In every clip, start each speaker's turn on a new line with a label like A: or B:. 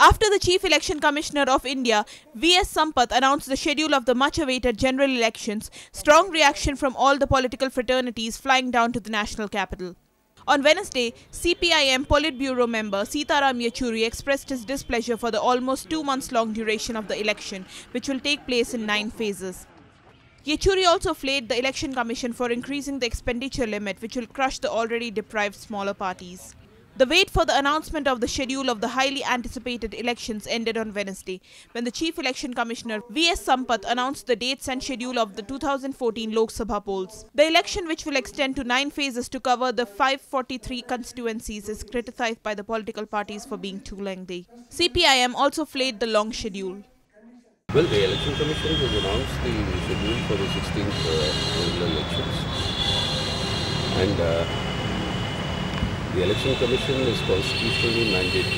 A: After the Chief Election Commissioner of India, Sampath announced the schedule of the much-awaited general elections, strong reaction from all the political fraternities flying down to the national capital. On Wednesday, CPI Politburo member SitaramYechury expressed his displeasure for the almost 2 months-long duration of the election, which will take place in 9 phases. Yechury also flayed the Election Commission for increasing the expenditure limit, which will crush the already deprived smaller parties. The wait for the announcement of the schedule of the highly anticipated elections ended on Wednesday, when the Chief Election Commissioner Sampath announced the dates and schedule of the 2014 Lok Sabha Polls. The election, which will extend to 9 phases to cover the 543 constituencies, is criticized by the political parties for being too lengthy. CPI also flayed the long schedule.
B: Well, the Election Commission has announced the schedule for the 16th general elections, and the Election Commission is constitutionally mandated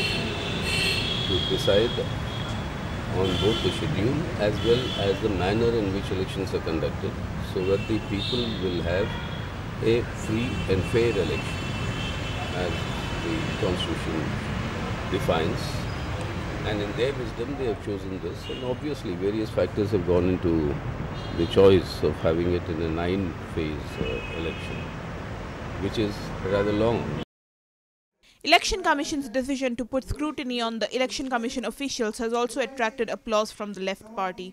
B: to decide on both the schedule as well as the manner in which elections are conducted, so that the people will have a free and fair election as the Constitution defines. And in their wisdom they have chosen this, and obviously various factors have gone into the choice of having it in a 9-phase election, which is rather long.
A: Election Commission's decision to put scrutiny on the Election Commission officials has also attracted applause from the left party.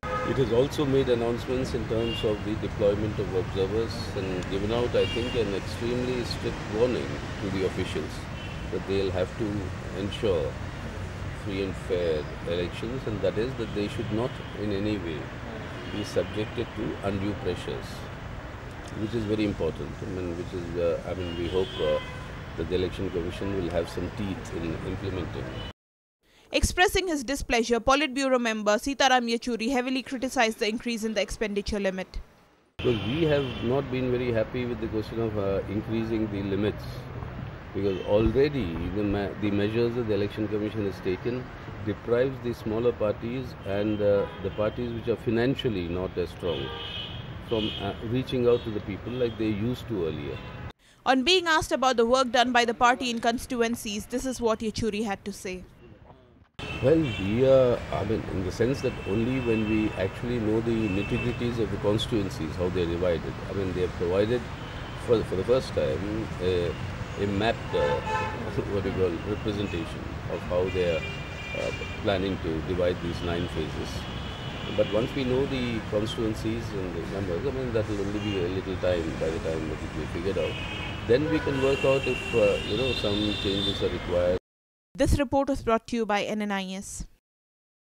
B: It has also made announcements in terms of the deployment of observers and given out, I think, an extremely strict warning to the officials that they'll have to ensure free and fair elections, and that is that they should not in any way be subjected to undue pressures, which is very important. We hope that the Election Commission will have some teeth in implementing.
A: Expressing his displeasure, Politburo member SitaramYechury heavily criticized the increase in the expenditure limit.
B: Because we have not been very happy with the question of increasing the limits, because already the measures that the Election Commission has taken deprives the smaller parties and the parties which are financially not as strong from reaching out to the people like they used to earlier.
A: On being asked about the work done by the party in constituencies, this is what Yechury had to say.
B: Well, we are, in the sense that only when we actually know the nitty-gritties of the constituencies, how they are divided. They have provided for the first time a mapped representation of how they are planning to divide these 9 phases. But once we know the constituencies and the numbers, that will only be a little time by the time that it will be figured out. Then we can work out if some changes are required.
A: This report was brought to you by NNIS.